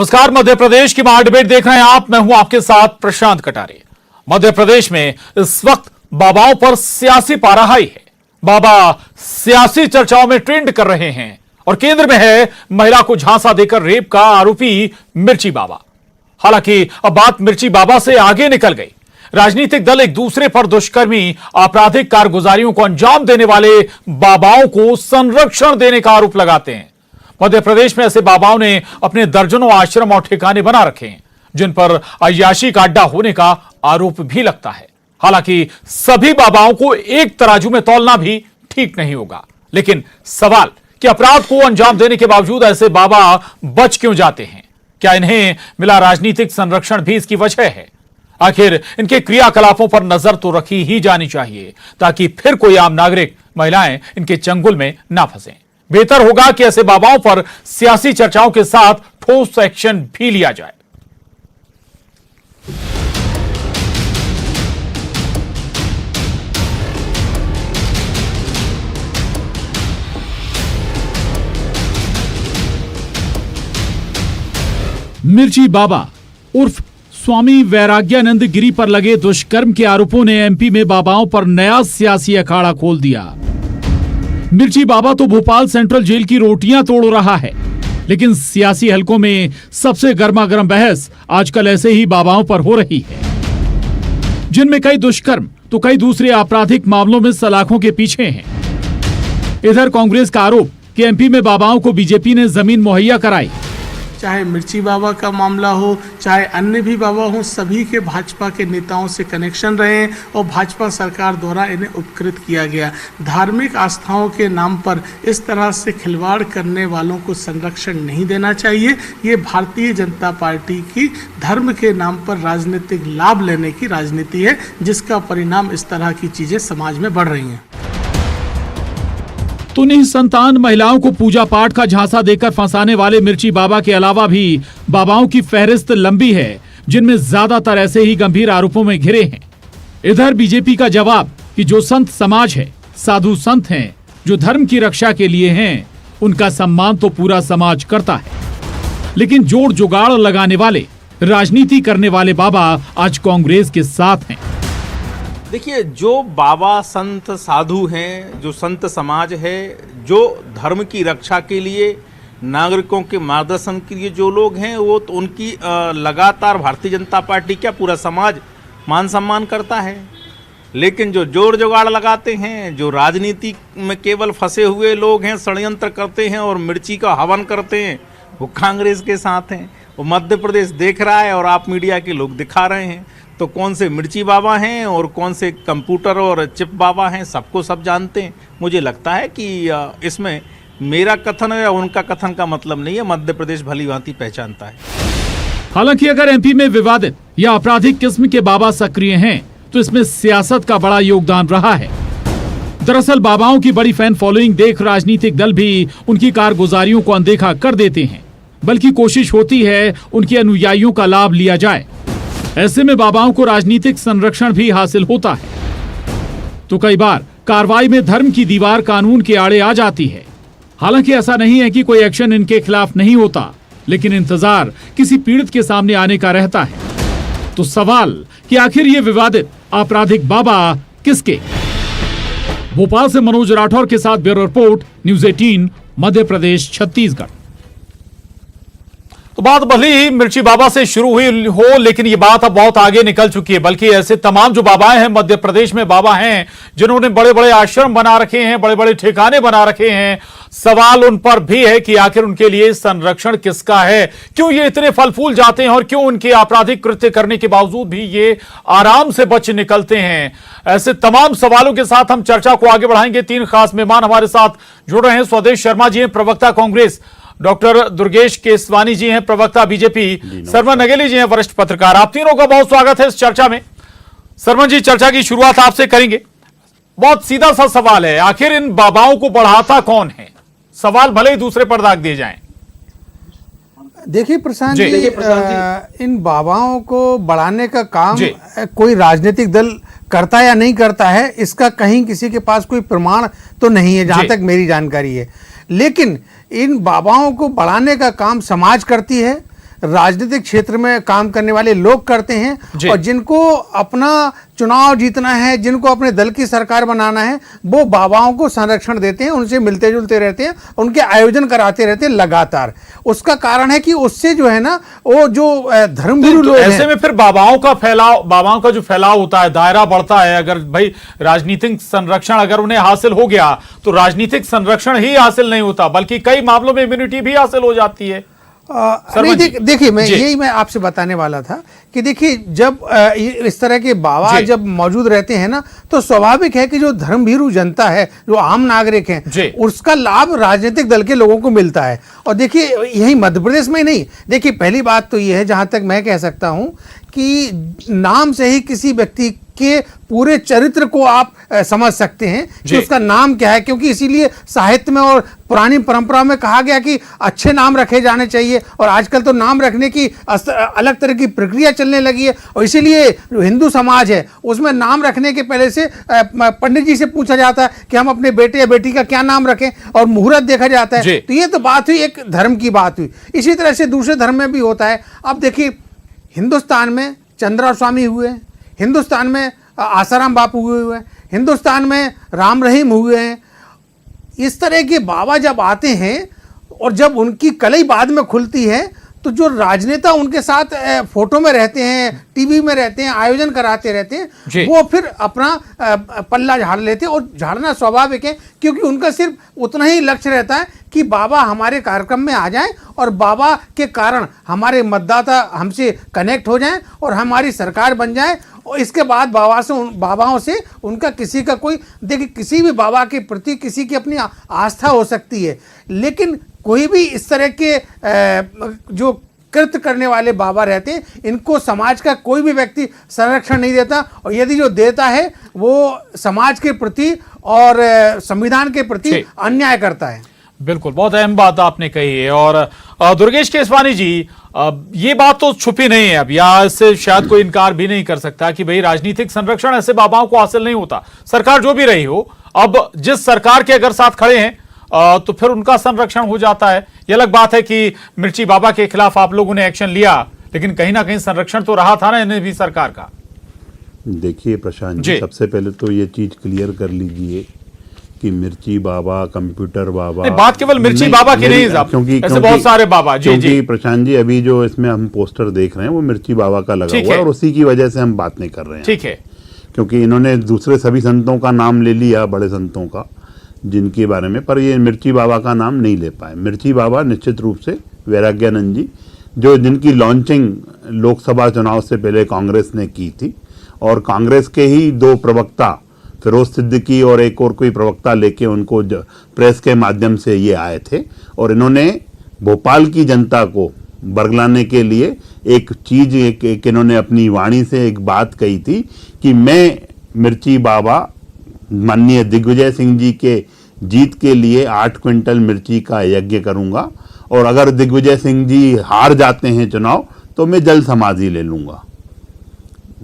नमस्कार, मध्य प्रदेश की महाडिबेट देख रहे हैं आप। मैं हूं आपके साथ प्रशांत कटारे। मध्य प्रदेश में इस वक्त बाबाओं पर सियासी पारा हाई है। बाबा सियासी चर्चाओं में ट्रेंड कर रहे हैं और केंद्र में है महिला को झांसा देकर रेप का आरोपी मिर्ची बाबा। हालांकि अब बात मिर्ची बाबा से आगे निकल गई। राजनीतिक दल एक दूसरे पर दुष्कर्मी आपराधिक कारगुजारियों को अंजाम देने वाले बाबाओं को संरक्षण देने का आरोप लगाते हैं। मध्य प्रदेश में ऐसे बाबाओं ने अपने दर्जनों आश्रम और ठिकाने बना रखे हैं, जिन पर अय्याशी का अड्डा होने का आरोप भी लगता है। हालांकि सभी बाबाओं को एक तराजू में तौलना भी ठीक नहीं होगा, लेकिन सवाल कि अपराध को अंजाम देने के बावजूद ऐसे बाबा बच क्यों जाते हैं? क्या इन्हें मिला राजनीतिक संरक्षण भी इसकी वजह है? आखिर इनके क्रियाकलापों पर नजर तो रखी ही जानी चाहिए, ताकि फिर कोई आम नागरिक, महिलाएं इनके चंगुल में ना फंसें। बेहतर होगा कि ऐसे बाबाओं पर सियासी चर्चाओं के साथ ठोस एक्शन भी लिया जाए। मिर्ची बाबा उर्फ स्वामी वैराग्यानंद गिरी पर लगे दुष्कर्म के आरोपों ने एमपी में बाबाओं पर नया सियासी अखाड़ा खोल दिया। मिर्ची बाबा तो भोपाल सेंट्रल जेल की रोटियां तोड़ रहा है, लेकिन सियासी हलकों में सबसे गर्मागर्म बहस आजकल ऐसे ही बाबाओं पर हो रही है, जिनमें कई दुष्कर्म तो कई दूसरे आपराधिक मामलों में सलाखों के पीछे हैं। इधर कांग्रेस का आरोप कि एमपी में बाबाओं को बीजेपी ने जमीन मुहैया कराई। चाहे मिर्ची बाबा का मामला हो, चाहे अन्य भी बाबा हो, सभी के भाजपा के नेताओं से कनेक्शन रहे हैं और भाजपा सरकार द्वारा इन्हें उपकृत किया गया। धार्मिक आस्थाओं के नाम पर इस तरह से खिलवाड़ करने वालों को संरक्षण नहीं देना चाहिए। ये भारतीय जनता पार्टी की धर्म के नाम पर राजनीतिक लाभ लेने की राजनीति है, जिसका परिणाम इस तरह की चीजें समाज में बढ़ रही हैं। तो निसंतान महिलाओं को पूजा पाठ का झांसा देकर फंसाने वाले मिर्ची बाबा के अलावा भी बाबाओं की फहरिस्त लंबी है, जिनमें ज्यादातर ऐसे ही गंभीर आरोपों में घिरे हैं। इधर बीजेपी का जवाब कि जो संत समाज है, साधु संत हैं, जो धर्म की रक्षा के लिए हैं, उनका सम्मान तो पूरा समाज करता है। लेकिन जोड़ जुगाड़ लगाने वाले, राजनीति करने वाले बाबा आज कांग्रेस के साथ हैं। देखिए, जो बाबा संत साधु हैं, जो संत समाज है, जो धर्म की रक्षा के लिए, नागरिकों के मार्गदर्शन के लिए जो लोग हैं, वो तो उनकी लगातार भारतीय जनता पार्टी क्या पूरा समाज मान सम्मान करता है। लेकिन जो जोड़ जुगाड़ लगाते हैं, जो राजनीति में केवल फंसे हुए लोग हैं, षड्यंत्र करते हैं और मिर्ची का हवन करते हैं, वो कांग्रेस के साथ हैं। वो मध्य प्रदेश देख रहा है और आप मीडिया के लोग दिखा रहे हैं। तो कौन से मिर्ची बाबा हैं और कौन से कंप्यूटर और चिप बाबा हैं, सबको सब जानते हैं। मुझे लगता है कि इसमें मेरा कथन या उनका कथन का मतलब नहीं है, मध्य प्रदेश भली भांति पहचानता है। हालांकि अगर एमपी में विवादित या आपराधिक किस्म के बाबा सक्रिय हैं, तो इसमें सियासत का बड़ा योगदान रहा है। दरअसल बाबाओं की बड़ी फैन फॉलोइंग देख राजनीतिक दल भी उनकी कारगुजारियों को अनदेखा कर देते हैं, बल्कि कोशिश होती है उनके अनुयायियों का लाभ लिया जाए। ऐसे में बाबाओं को राजनीतिक संरक्षण भी हासिल होता है, तो कई बार कार्रवाई में धर्म की दीवार कानून के आड़े आ जाती है। हालांकि ऐसा नहीं है कि कोई एक्शन इनके खिलाफ नहीं होता, लेकिन इंतजार किसी पीड़ित के सामने आने का रहता है। तो सवाल कि आखिर ये विवादित आपराधिक बाबा किसके? भोपाल से मनोज राठौर के साथ bureau report, news 18, Madhya Pradesh, Chhattisgarh. तो बात भले ही मिर्ची बाबा से शुरू हुई हो, लेकिन ये बात अब बहुत आगे निकल चुकी है। बल्कि ऐसे तमाम जो बाबाएं हैं, मध्य प्रदेश में बाबा हैं जिन्होंने बड़े बड़े आश्रम बना रखे हैं, बड़े बड़े ठिकाने बना रखे हैं। सवाल उन पर भी है कि आखिर उनके लिए संरक्षण किसका है? क्यों ये इतने फल फूल जाते हैं और क्यों उनके आपराधिक कृत्य करने के बावजूद भी ये आराम से बच निकलते हैं? ऐसे तमाम सवालों के साथ हम चर्चा को आगे बढ़ाएंगे। तीन खास मेहमान हमारे साथ जुड़ रहे हैं। स्वदेश शर्मा जी हैं, प्रवक्ता कांग्रेस, डॉक्टर दुर्गेश केसवानी जी हैं, प्रवक्ता बीजेपी, सरवन नगेली जी हैं, वरिष्ठ पत्रकार। आप तीनों का बहुत स्वागत है इस चर्चा में। सरवन जी, चर्चा की शुरुआत आपसे करेंगे। बहुत सीधा सा सवाल है, आखिर इन बाबाओं को बढ़ाता कौन है? सवाल भले ही दूसरे पर दाग दिए जाएं। देखिए प्रशांत जी, इन बाबाओं को बढ़ाने का काम कोई राजनीतिक दल करता या नहीं करता है, इसका कहीं किसी के पास कोई प्रमाण तो नहीं है, जहां तक मेरी जानकारी है। लेकिन इन बाबाओं को बढ़ाने का काम समाज करती है, राजनीतिक क्षेत्र में काम करने वाले लोग करते हैं और जिनको अपना चुनाव जीतना है, जिनको अपने दल की सरकार बनाना है, वो बाबाओं को संरक्षण देते हैं, उनसे मिलते जुलते रहते हैं, उनके आयोजन कराते रहते हैं लगातार। उसका कारण है कि उससे जो है ना, वो जो धर्मभीरू लोग ऐसे में फिर बाबाओं का जो फैलाव होता है, दायरा बढ़ता है। अगर भाई राजनीतिक संरक्षण अगर उन्हें हासिल हो गया तो राजनीतिक संरक्षण ही हासिल नहीं होता, बल्कि कई मामलों में इम्यूनिटी भी हासिल हो जाती है। नहीं, देखिए मैं आपसे बताने वाला था कि देखिए, जब इस तरह के बाबा जब मौजूद रहते हैं ना, तो स्वाभाविक है कि जो धर्मभीरू जनता है, जो आम नागरिक हैं, उसका लाभ राजनीतिक दल के लोगों को मिलता है। और देखिए, यही मध्य प्रदेश में नहीं, देखिए पहली बात तो ये है, जहां तक मैं कह सकता हूं कि नाम से ही किसी व्यक्ति के पूरे चरित्र को आप समझ सकते हैं कि उसका नाम क्या है, क्योंकि इसीलिए साहित्य में और पुरानी परंपरा में कहा गया कि अच्छे नाम रखे जाने चाहिए। और आजकल तो नाम रखने की अलग तरह की प्रक्रिया चलने लगी है, और इसीलिए जो हिंदू समाज है उसमें नाम रखने के पहले से पंडित जी से पूछा जाता है कि हम अपने बेटे या बेटी का क्या नाम रखें, और मुहूर्त देखा जाता है। तो ये तो बात हुई, एक धर्म की बात हुई। इसी तरह से दूसरे धर्म में भी होता है। अब देखिए, हिंदुस्तान में चंद्रा स्वामी हुए, हिंदुस्तान में आसाराम बापू हुए हैं, हिंदुस्तान में राम रहीम हुए हैं। इस तरह के बाबा जब आते हैं और जब उनकी कलई बाद में खुलती है, तो जो राजनेता उनके साथ फोटो में रहते हैं, टीवी में रहते हैं, आयोजन कराते रहते हैं, वो फिर अपना पल्ला झाड़ लेते हैं। और झाड़ना स्वाभाविक है, क्योंकि उनका सिर्फ उतना ही लक्ष्य रहता है कि बाबा हमारे कार्यक्रम में आ जाएं और बाबा के कारण हमारे मतदाता हमसे कनेक्ट हो जाएं और हमारी सरकार बन जाए। और इसके बाद बाबाओं से उनका किसी का कोई, देखिए किसी भी बाबा के प्रति किसी की अपनी आस्था हो सकती है, लेकिन कोई भी इस तरह के जो कृत्य करने वाले बाबा रहते हैं, इनको समाज का कोई भी व्यक्ति संरक्षण नहीं देता। और यदि जो देता है वो समाज के प्रति और संविधान के प्रति अन्याय करता है। बिल्कुल, बहुत अहम बात आपने कही है। और दुर्गेश केसवानी जी, ये बात तो छुपी नहीं है अब, या इससे शायद कोई इनकार भी नहीं कर सकता कि भाई राजनीतिक संरक्षण ऐसे बाबाओं को हासिल नहीं होता, सरकार जो भी रही हो। अब जिस सरकार के अगर साथ खड़े हैं तो फिर उनका संरक्षण हो जाता है। यह अलग बात है कि मिर्ची बाबा के खिलाफ आप लोगों ने एक्शन लिया, लेकिन कहीं ना कहीं संरक्षण तो रहा था ना इन्हें भी सरकार का। देखिए प्रशांत जी, सबसे पहले तो ये चीज क्लियर कर लीजिए कि मिर्ची बाबा, कंप्यूटर बाबा, बात केवल मिर्ची बाबा की नहीं साहब, क्योंकि ऐसे बहुत सारे बाबा। क्योंकि प्रशांत जी, अभी जो इसमें हम पोस्टर देख रहे हैं वो मिर्ची बाबा का लगा हुआ है, और उसी की वजह से हम बात नहीं कर रहे हैं। ठीक है, क्योंकि इन्होंने दूसरे सभी संतों का नाम ले लिया, बड़े संतों का, जिनके बारे में, पर ये मिर्ची बाबा का नाम नहीं ले पाए। मिर्ची बाबा निश्चित रूप से वैराग्यानंद जी, जो जिनकी लॉन्चिंग लोकसभा चुनाव से पहले कांग्रेस ने की थी, और कांग्रेस के ही दो प्रवक्ता, फिरोज सिद्दीकी और एक और कोई प्रवक्ता लेके उनको प्रेस के माध्यम से ये आए थे, और इन्होंने भोपाल की जनता को बरगलाने के लिए एक चीज, एक इन्होंने अपनी वाणी से एक बात कही थी कि मैं मिर्ची बाबा माननीय दिग्विजय सिंह जी के जीत के लिए 8 क्विंटल मिर्ची का यज्ञ करूंगा, और अगर दिग्विजय सिंह जी हार जाते हैं चुनाव तो मैं जल समाधि ले लूंगा।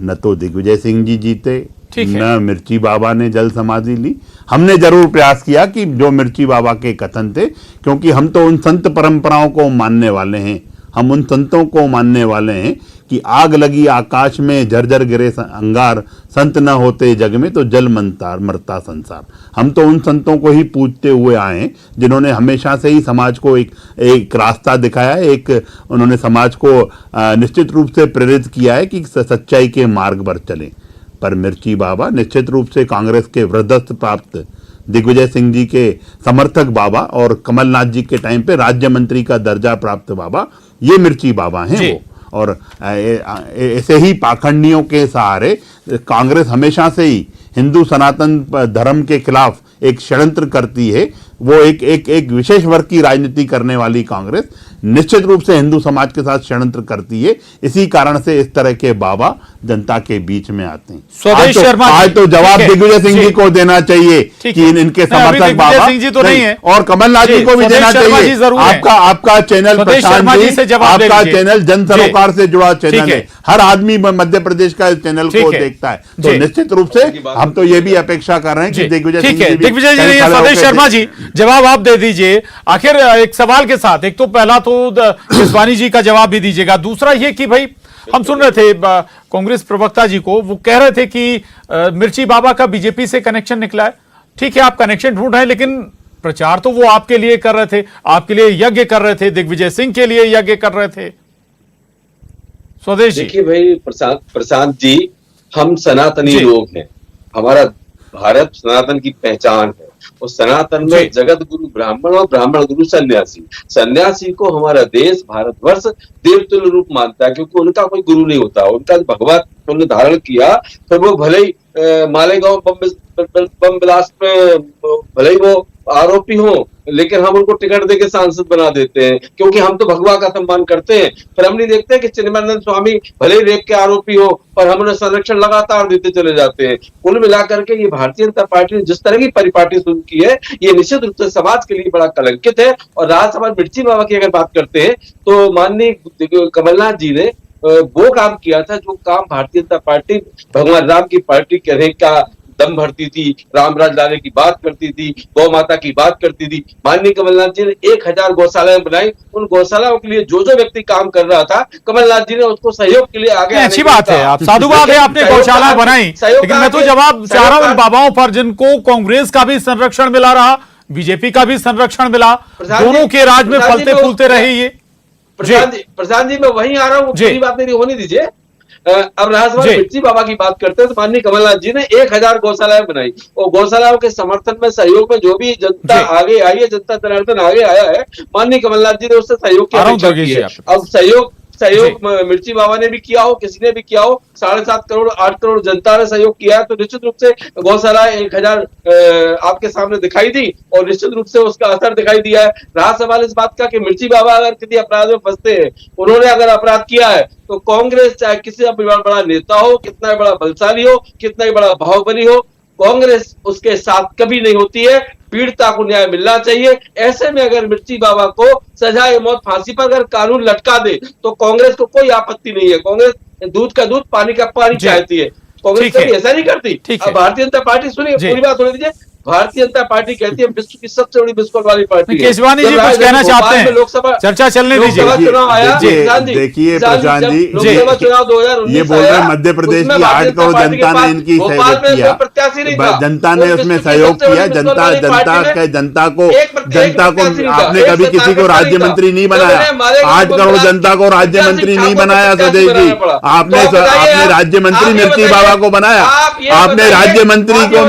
न तो दिग्विजय सिंह जी जीते, न मिर्ची बाबा ने जल समाधि ली। हमने जरूर प्रयास किया कि जो मिर्ची बाबा के कथन थे, क्योंकि हम तो उन संत परंपराओं को मानने वाले हैं, हम उन संतों को मानने वाले हैं कि आग लगी आकाश में, झरझर गिरे अंगार, संत न होते जग में तो जल मरता संसार। हम तो उन संतों को ही पूजते हुए आए हैं जिन्होंने हमेशा से ही समाज को एक रास्ता दिखाया है, उन्होंने समाज को निश्चित रूप से प्रेरित किया है कि सच्चाई के मार्ग पर चलें। पर मिर्ची बाबा निश्चित रूप से कांग्रेस के वृद्धस्थ प्राप्त दिग्विजय सिंह जी के समर्थक बाबा, और कमलनाथ जी के टाइम पे राज्य मंत्री का दर्जा प्राप्त बाबा, ये मिर्ची बाबा हैं वो। और ऐसे ही पाखंडियों के सहारे कांग्रेस हमेशा से ही हिंदू सनातन धर्म के खिलाफ एक षड्यंत्र करती है। वो एक विशेष वर्ग की राजनीति करने वाली कांग्रेस निश्चित रूप से हिंदू समाज के साथ षड्यंत्र करती है। इसी कारण से इस तरह के बाबा जनता के बीच में आते हैं। स्वदेश शर्मा आज तो जवाब दिग्विजय सिंह जी को देना चाहिए कि इनके समर्थक बाबा सिंह जी तो नहीं है, और कमलनाथ जी को भी देना चाहिए। आपका चैनल प्रशांत जी, आपका चैनल जन सरोकार से जुड़ा चैनल है, हर आदमी मध्य प्रदेश का इस चैनल को देखता है, तो निश्चित रूप से हम तो ये भी अपेक्षा कर रहे हैं कि दिग्विजय सिंह जी, दिग्विजय जी, स्वदेश शर्मा जी जवाब आप दे दीजिए आखिर एक सवाल के साथ। एक तो पहला तो तो केसवानी जी का जवाब भी दीजिएगा। दूसरा ये कि भाई हम सुन रहे थे कांग्रेस प्रवक्ता जी को, वो कह रहे थे कि मिर्ची बाबा का बीजेपी से कनेक्शन निकला है। ठीक है, आप कनेक्शन ढूंढ रहे हैं, लेकिन प्रचार तो वो आपके लिए कर रहे थे, आपके लिए यज्ञ कर रहे थे, दिग्विजय सिंह के लिए यज्ञ कर रहे थे। स्वदेश जी, देखिए भाई प्रशांत जी, हम सनातनी लोग हैं, हमारा भारत सनातन की पहचान है। और सनातन में जगत गुरु ब्राह्मण और ब्राह्मण गुरु सन्यासी। सन्यासी को हमारा देश भारतवर्ष देवतुल्य रूप मानता है, क्योंकि उनका कोई गुरु नहीं होता। उनका भगवत पुण्य धारण किया, फिर वो भले ही मालेगांव बम ब्लास्ट में भले ही वो आरोपी हो, लेकिन हम उनको टिकट देके सांसद बना देते हैं, क्योंकि हम तो भगवा का सम्मान करते हैं। फिर हम नहीं देखते कि चिन्मयानंद स्वामी भले ही रेप के आरोपी हो, पर हम उन्हें संरक्षण लगातार देते चले जाते हैं। कुल मिलाकर के ये भारतीय जनता पार्टी ने जिस तरह की परिपाटी शुरू की है, ये निश्चित रूप से समाज के लिए बड़ा कलंकित है। और राज्यसभा मिर्ची बाबा की अगर बात करते हैं, तो माननीय कमलनाथ जी ने वो काम किया था जो काम भारतीय जनता पार्टी भगवान राम की पार्टी कहने का दम भरती थी, रामराज लाने की बात करती थी, गौ माता की बात करती थी। माननीय कमलनाथ जी ने 1000 गौशालाएं बनाई। उन गौशालाओं के लिए जो व्यक्ति काम कर रहा था, कमलनाथ जी ने उसको सहयोग के लिए आगे। अच्छी बात है, आप साधुवाद है, आपने गौशाला बनाई, लेकिन मैं तो जवाब चाह रहा हूं बाबाओं पर जिनको कांग्रेस का भी संरक्षण मिला रहा, बीजेपी का भी संरक्षण मिला, दोनों के राज में फलते फूलते रहे। ये प्रशांत जी, मैं वहीं आ रहा हूँ, पूरी बात नहीं होने दीजिए। अब राज्यसभा मिर्ची बाबा की बात करते हैं, तो माननीय कमलनाथ जी ने 1000 गौशालाएं बनाई। और गौशालाओं के समर्थन में, सहयोग में जो भी जनता आगे आई है, जनता जनार्दन आगे आया है, माननीय कमलनाथ जी ने उससे सहयोग की अपेक्षा की है। अब सहयोग मिर्ची बाबा ने भी किया हो, किसी ने भी किया हो, 7.5 करोड़ 8 करोड़ जनता ने सहयोग किया है, तो निश्चित रूप से गौशाला 1000 आपके सामने दिखाई दी और निश्चित रूप से उसका असर दिखाई दिया है। रहा सवाल इस बात का कि मिर्ची बाबा अगर किसी अपराध में फंसते हैं, उन्होंने अगर अपराध किया है, तो कांग्रेस चाहे किसी बड़ा नेता हो, कितना बड़ा बलशाली हो, कितना ही बड़ा बाहुबली हो, कांग्रेस उसके साथ कभी नहीं होती है। पीड़िता को न्याय मिलना चाहिए। ऐसे में अगर मिर्ची बाबा को सजाए मौत, फांसी पर अगर कानून लटका दे, तो कांग्रेस को कोई आपत्ति नहीं है। कांग्रेस दूध का दूध, पानी का पानी चाहती है, कांग्रेस कभी ऐसा नहीं करती। अब भारतीय जनता पार्टी, सुनिए पूरी बात होने दीजिए, भारतीय जनता पार्टी कहती है विश्व की सबसे बड़ी बिस्कुट वाली पार्टी। केसवानी जी कुछ कहना चाहते हैं, लोकसभा चर्चा चलने दीजिए। चुनाव आया, देखिए प्रशांत जी, लोकसभा चुनाव 2019 ये बोल रहे हैं मध्य प्रदेश की 8 करोड़ जनता ने इनकी सहयोग किया, जनता ने उसमें सहयोग किया। जनता को आपने कभी किसी को राज्य मंत्री नहीं बनाया, 8 करोड़ जनता को राज्य मंत्री नहीं बनाया स्वदेश जी। आपने राज्य मंत्री मिर्ची बाबा को बनाया, आपने राज्य मंत्री को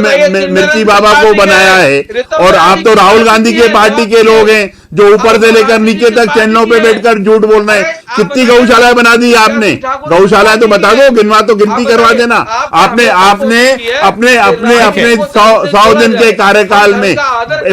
मिर्ची बाबा को बनाया है। और आप तो राहुल गांधी के पार्टी के लोग हैं जो ऊपर से लेकर नीचे तक चैनलों पे बैठकर झूठ बोल रहे हैं। कितनी गौशालाएं बना दी आपने? गौशालाएं तो बता दो, गिनवा तो गिनती करवा देना। आपने अपने 100 दिन के कार्यकाल में,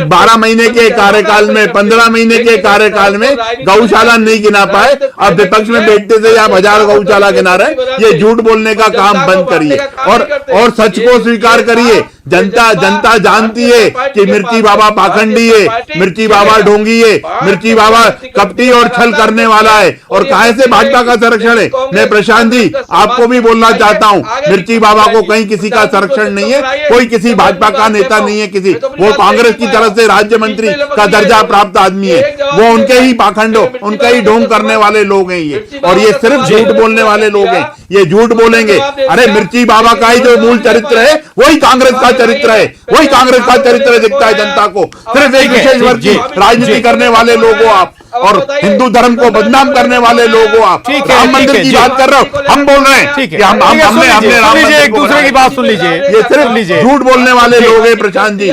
12 महीने के कार्यकाल में, 15 महीने के कार्यकाल में गौशाला नहीं गिना पाए। अब विपक्ष में बैठते थे आप 1000 गौशाला गिना रहे। ये झूठ बोलने का काम बंद करिए और सच को स्वीकार करिए। जनता जानती है कि मिर्ची बाबा पाखंडी है, मिर्ची बाबा ढोंगी है, मिर्ची बाबा कपटी और छल करने वाला है। और काहे से भाजपा का संरक्षण है? मैं प्रशांत जी आपको भी बोलना चाहता हूं, मिर्ची बाबा को कहीं किसी का संरक्षण नहीं है, कोई किसी भाजपा का नेता नहीं है किसी। वो कांग्रेस की तरफ से राज्य मंत्री का दर्जा प्राप्त आदमी है। वो उनके ही पाखंडों, उनके ही ढोंग करने वाले लोग हैं ये, और ये सिर्फ झूठ बोलने वाले लोग हैं। ये झूठ बोलेंगे। अरे मिर्ची बाबा का ही जो मूल चरित्र है वही कांग्रेस का चरित्र है, वही कांग्रेस का चरित्र दिखता है जनता को। सिर्फ एक विशेष वर्ग की राजनीति करने वाले लोग हो आप, और हिंदू धर्म को बदनाम करने वाले लोग हो आप। राम मंदिर की बात कर रहे हो, हम बोल रहे हैं कि हमने राम मंदिर, एक दूसरे की बात सुन लीजिए। ये सिर्फ झूठ बोलने वाले लोग हैं प्रशांत जी।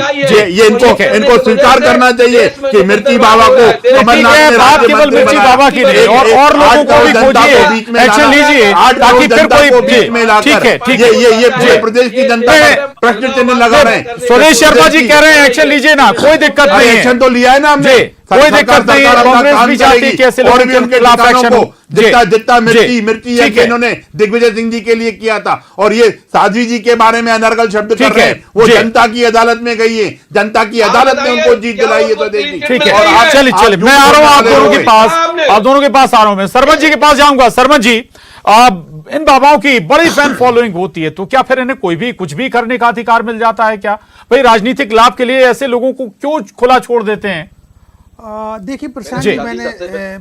ये इनको स्वीकार करना चाहिए कि मिर्ची बाबा को कमलनाथ ने मिर्ची बाबा की नहीं, और लोगों को भी खोजिए, एक्शन लीजिए, ताकि फिर कोई बीच में लाकर ये पूरे प्रदेश की जनता प्रश्न चिन्ह लगा रहे हैं। सुरेश शर्मा जी कह रहे हैं एक्शन लीजिए ना, कोई दिक्कत नहीं है। एक्शन तो लिया है ना हमने, कोई दिक्कत नहीं है। कांग्रेस भी चाहती है कि ऐसे लोगों के खिलाफ एक्शन हो। जितना मिर्ची है कि इन्होंने दिग्विजय सिंह जी के लिए किया था, और ये साध्वी जी के बारे में अनर्गल शब्द कर रहे हैं, वो जनता की अदालत में गई है, जनता की अदालत ने उनको जीत दिलाई है। तो देखिए, ठीक है, और आप चलिए मैं आ रहा हूं आप दोनों के पास, आप दोनों के पास आ रहा हूं मैं। सरमन जी के पास जाऊंगा। सरमन जी, इन बाबाओं की बड़ी फैन फॉलोइंग होती है, तो क्या फिर इन्हें कोई भी कुछ भी करने का अधिकार मिल जाता है क्या? भाई राजनीतिक लाभ के लिए ऐसे लोगों को क्यों खुला छोड़ देते हैं? देखिए प्रशांत जी। जी, मैंने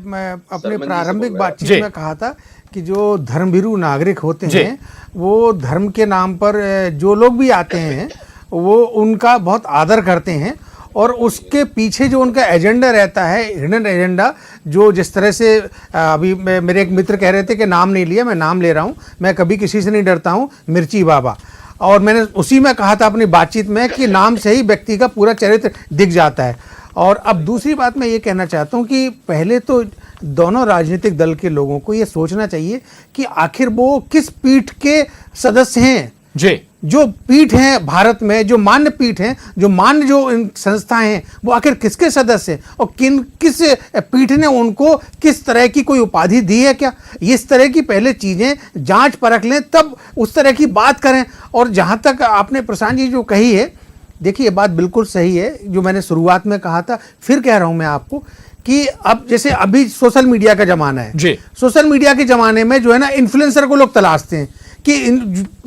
मैं अपने शर्मंदी से प्रारंभिक बोल रहा है। बातचीत जी। में कहा था कि जो धर्मभीरू नागरिक होते जी। हैं वो धर्म के नाम पर जो लोग भी आते हैं वो उनका बहुत आदर करते हैं, और उसके पीछे जो उनका एजेंडा रहता है, हिडन एजेंडा, जो जिस तरह से अभी मेरे एक मित्र कह रहे थे कि नाम नहीं लिया, मैं नाम ले रहा हूँ, मैं कभी किसी से नहीं डरता हूँ, मिर्ची बाबा। और मैंने उसी में कहा था अपनी बातचीत में कि नाम से ही व्यक्ति का पूरा चरित्र दिख जाता है। और अब दूसरी बात मैं ये कहना चाहता हूँ कि पहले तो दोनों राजनीतिक दल के लोगों को ये सोचना चाहिए कि आखिर वो किस पीठ के सदस्य हैं। जी। जो पीठ हैं भारत में, जो मान्य पीठ हैं, जो मान्य जो इन संस्थाएं हैं, वो आखिर किसके सदस्य हैं और किस पीठ ने उनको किस तरह की कोई उपाधि दी है क्या, इस तरह की पहले चीज़ें जांच परख लें, तब उस तरह की बात करें। और जहां तक आपने प्रशांत जी जो कही है, देखिए ये बात बिल्कुल सही है, जो मैंने शुरुआत में कहा था, फिर कह रहा हूं मैं आपको कि अब जैसे अभी सोशल मीडिया का जमाना है जी। सोशल मीडिया के जमाने में जो है ना, इन्फ्लुएंसर को लोग तलाशते हैं कि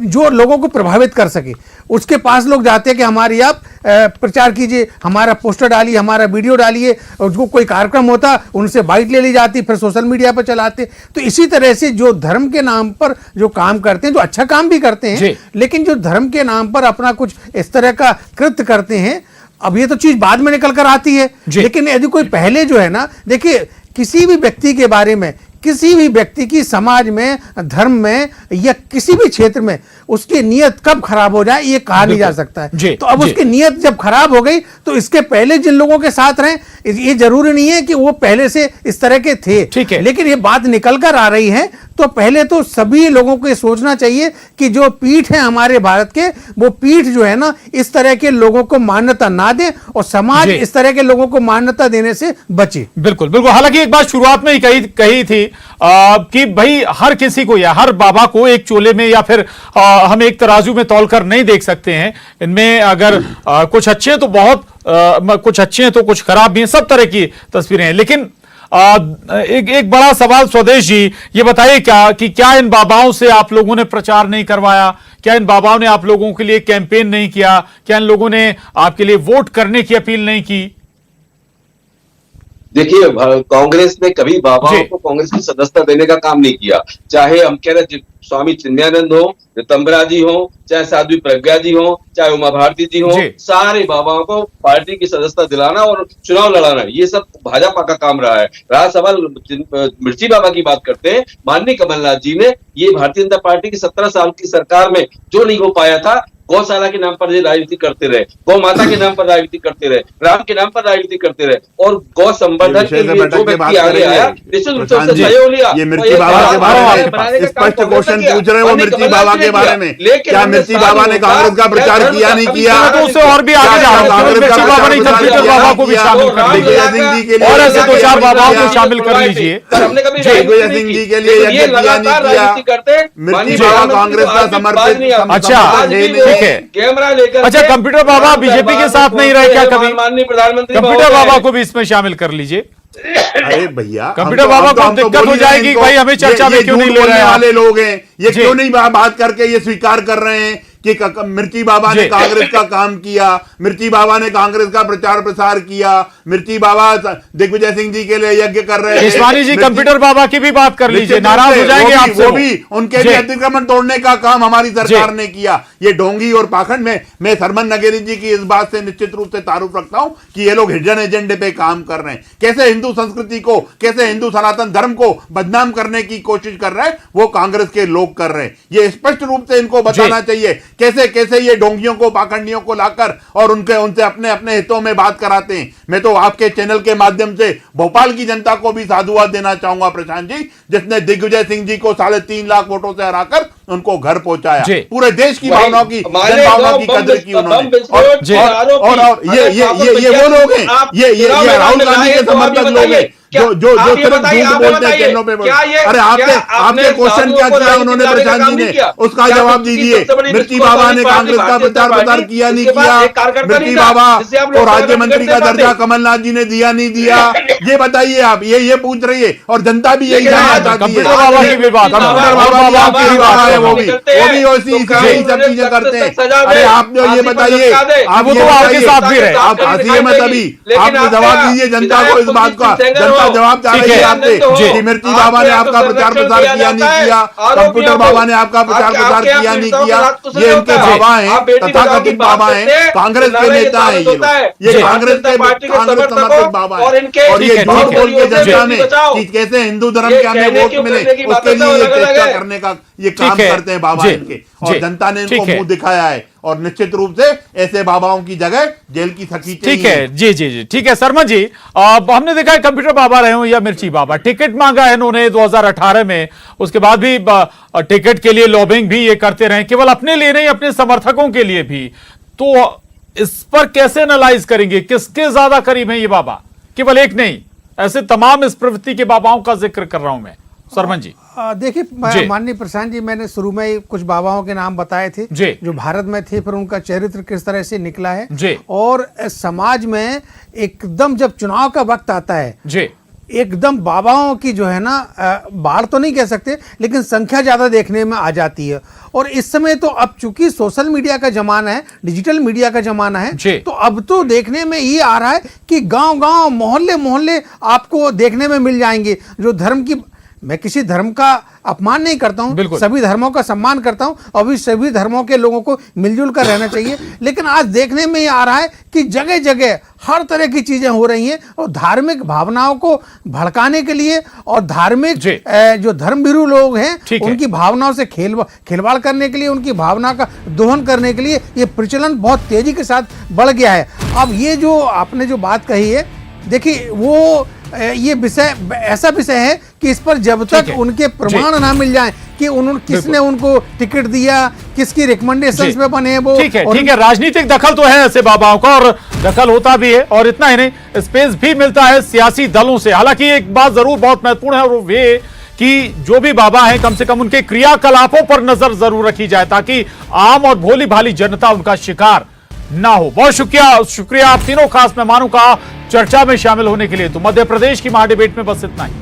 जो लोगों को प्रभावित कर सके, उसके पास लोग जाते हैं कि हमारी आप प्रचार कीजिए, हमारा पोस्टर डालिए, हमारा वीडियो डालिए, और उसको कोई कार्यक्रम होता उनसे बाइट ले ली जाती, फिर सोशल मीडिया पर चलाते। तो इसी तरह से जो धर्म के नाम पर जो काम करते हैं, जो अच्छा काम भी करते हैं, लेकिन जो धर्म के नाम पर अपना कुछ इस तरह का कृत्य करते हैं, अब ये तो चीज बाद में निकल कर आती है, लेकिन यदि कोई पहले जो है ना, देखिए किसी भी व्यक्ति के बारे में, किसी भी व्यक्ति की समाज में, धर्म में या किसी भी क्षेत्र में उसकी नीयत कब खराब हो जाए ये कहा नहीं जा सकता है। तो अब उसकी नीयत जब खराब हो गई तो इसके पहले जिन लोगों के साथ रहे, ये जरूरी नहीं है कि वो पहले से इस तरह के थे, ठीक है, लेकिन ये बात निकल कर आ रही है। तो पहले तो सभी लोगों को ये सोचना चाहिए कि जो पीठ है हमारे भारत के, वो पीठ जो है ना, इस तरह के लोगों को मान्यता ना दे और समाज इस तरह के लोगों को मान्यता देने से बचे। बिल्कुल बिल्कुल। हालांकि एक बात शुरुआत में ही कही थी कि भाई हर किसी को या हर बाबा को एक चोले में या फिर हम एक तराजू में तौलकर नहीं देख सकते हैं। इनमें अगर कुछ अच्छे हैं तो बहुत, कुछ अच्छे हैं तो कुछ खराब भी हैं, सब तरह की तस्वीरें हैं। लेकिन एक बड़ा सवाल स्वदेश जी, ये बताइए क्या इन बाबाओं से आप लोगों ने प्रचार नहीं करवाया? क्या इन बाबाओं ने आप लोगों के लिए कैंपेन नहीं किया? क्या इन लोगों ने आपके लिए वोट करने की अपील नहीं की? देखिए, कांग्रेस ने कभी बाबाओं को कांग्रेस की सदस्यता देने का काम नहीं किया। चाहे हम कह रहे स्वामी चिन्मयानंद हो, ऋतंबरा जी हो, चाहे साध्वी प्रज्ञा जी हो, चाहे उमा भारती जी हो, सारे बाबाओं को पार्टी की सदस्यता दिलाना और चुनाव लड़ाना, ये सब भाजपा का काम रहा है। रहा सवाल मिर्ची बाबा की बात करते हैं, माननीय कमलनाथ जी ने ये भारतीय जनता पार्टी की 17 साल की सरकार में जो नहीं हो पाया था, गौशाला के नाम पर राजनीति करते रहे, गौ माता के नाम पर राजनीति करते रहे, राम के नाम पर राजनीति करते रहे, और गौ संवर्धन के लिए जो व्यक्ति आगे आया निश्चित रूप से उससे सहयोग लिया। ये मिर्ची बाबा के बारे में स्पष्ट क्वेश्चन पूछ रहे हो, मिर्ची बाबा के बारे में। क्या मिर्ची बाबा ने कांग्रेस का प्रचार किया नहीं किया? तो उससे और भी आगे मिर्ची बाबा ने कंप्यूटर बाबा को भी शामिल कर लीजिए, और ऐसे 2-4 बाबाओं को शामिल कर लीजिए। दिग्विजय सिंह जी के लिए यज्ञ किया नहीं किया? मिर्ची बाबा कांग्रेस का समर्पित, अच्छा कैमरा लेकर, अच्छा कंप्यूटर बाबा बीजेपी के साथ नहीं रहे क्या कभी? माननीय प्रधानमंत्री कंप्यूटर बाबा को भी इसमें शामिल कर लीजिए। अरे भैया, कंप्यूटर बाबा को दिक्कत हो जाएगी, भाई हमें चर्चा में क्यों नहीं ले रहे वाले लोग हैं, ये क्यों नहीं बात करके ये स्वीकार कर रहे हैं कि मिर्ची बाबा ने कांग्रेस का काम किया, मिर्ची बाबा ने कांग्रेस का प्रचार प्रसार किया, मिर्ची बाबा दिग्विजय सिंह जी के लिए यज्ञ कर रहे हैं। केशवानी जी कंप्यूटर बाबा की भी बात कर लीजिए, नाराज हो जाएंगे आपसे। वो भी उनके भी अतिक्रमण तोड़ने का काम हमारी सरकार ने किया। ये ढोंगी और पाखंड में मैं सरमन नगेरी जी की इस बात से निश्चित रूप से तारुफ रखता हूं कि ये लोग हिडन एजेंडे पे काम कर रहे हैं। कैसे हिंदू संस्कृति को, कैसे हिंदू सनातन धर्म को बदनाम करने की कोशिश कर रहे हैं, वो कांग्रेस के लोग कर रहे हैं। ये स्पष्ट रूप से इनको बताना चाहिए कैसे कैसे ये ढोंगियों को, पाखंडियों को लाकर और उनसे अपने अपने हितों में बात कराते हैं। मैं तो आपके चैनल के माध्यम से भोपाल की जनता को भी साधुवाद देना चाहूंगा प्रशांत जी, जिसने दिग्विजय सिंह जी को 3.5 लाख वोटों से हराकर उनको घर पहुंचाया। पूरे देश की भावनाओं की, जनभावनाओं की कदर की उन्होंने। और ये वो लोग हैं, ये राहुल गांधी के समर्थक लोग हैं जो सिर्फ झूठ बोलते हैं चैनलों पे। अरे आपने क्वेश्चन क्या किया उन्होंने प्रशांत जी ने, उसका जवाब दीजिए। मिर्ची बाबा ने कांग्रेस का प्रचार प्रसार किया नहीं किया, मिर्ची बाबा को राज्य मंत्री का दर्जा कमलनाथ जी ने दिया नहीं दिया, ये बताइए आप, ये पूछ रही है और जनता भी यही जानना चाहती है। बाबा की भी बात, वो भी यही सब चीजें करते हैं। अरे आप जो ये बताइए, आप ये आपके साथ भी रहे, आप हंसिए मत अभी, आप जवाब दीजिए जनता को इस बात का। जनता जवाब चाह रही है आपसे कि मिर्ची बाबा ने आपका प्रचार प्रसार किया नहीं किया, कंप्यूटर बाबा ने आपका प्रचार प्रसार किया नहीं किया। ये इनके बाबा हैं, तथाकथित बाबा हैं, कांग्रेस के नेता हैं ये कांग्रेस समर्थित बाबा है। और ये झूठ बोल के जनता में कि कैसे हिंदू धर्म के हमें वोट मिले, उसके लिए ये चेष्टा करने का ये काम करते हैं बाबा इनके, और जनता ने इनको मुंह दिखाया है। और निश्चित रूप से ऐसे बाबाओं की जगह जेल की सखी ठीक है। जी जी जी ठीक है। शर्मा जी, अब हमने देखा है कंप्यूटर बाबा रहे हो या मिर्ची बाबा, टिकट मांगा है इन्होंने 2018 में, उसके बाद भी टिकट के लिए लॉबिंग भी ये करते रहे, केवल अपने लिए नहीं अपने समर्थकों के लिए भी। तो इस पर कैसे एनालाइज करेंगे, किसके ज्यादा करीब है ये बाबा? केवल एक नहीं, ऐसे तमाम इस प्रवृत्ति के बाबाओं का जिक्र कर रहा हूं मैं। सरमन जी देखिए माननीय प्रशांत जी, मैंने शुरू में ही कुछ बाबाओं के नाम बताए थे जो भारत में थे, फिर उनका चरित्र किस तरह से निकला है। और समाज में एकदम जब चुनाव का वक्त आता है एकदम बाबाओं की जो है ना बाढ़ तो नहीं कह सकते, लेकिन संख्या ज्यादा देखने में आ जाती है। और इस समय तो अब चूंकि सोशल मीडिया का जमाना है, डिजिटल मीडिया का जमाना है, तो अब तो देखने में ये आ रहा है कि गांव-गांव, मोहल्ले-मोहल्ले आपको देखने में मिल जाएंगे जो धर्म की, मैं किसी धर्म का अपमान नहीं करता हूं, सभी धर्मों का सम्मान करता हूं, और भी सभी धर्मों के लोगों को मिलजुल कर रहना चाहिए। लेकिन आज देखने में ये आ रहा है कि जगह जगह हर तरह की चीजें हो रही हैं, और धार्मिक भावनाओं को भड़काने के लिए और धार्मिक जो धर्मभीरू लोग हैं उनकी भावनाओं से खिलवाड़ करने के लिए, उनकी भावना का दोहन करने के लिए ये प्रचलन बहुत तेजी के साथ बढ़ गया है। अब ये जो आपने जो बात कही है, देखिए वो ये विषय ऐसा विषय है कि इस पर जब तक उनके प्रमाण ना मिल जाएं कि उन्होंने किसने उनको टिकट दिया, किसकी रिकमेंडेशंस पे बने वो, ठीक है। राजनीतिक दखल तो है ऐसे बाबाओं का, और दखल होता भी है, और इतना ही नहीं, स्पेस भी मिलता है सियासी दलों से। हालांकि एक बात जरूर बहुत महत्वपूर्ण है, और वो ये कि जो भी बाबा हैं कम से कम उनके क्रियाकलापों पर नजर जरूर रखी जाए, ताकि आम और भोली भाली जनता उनका शिकार ना हो। बहुत शुक्रिया आप तीनों खास मेहमानों का चर्चा में शामिल होने के लिए। तो मध्य प्रदेश की महाडिबेट में बस इतना ही।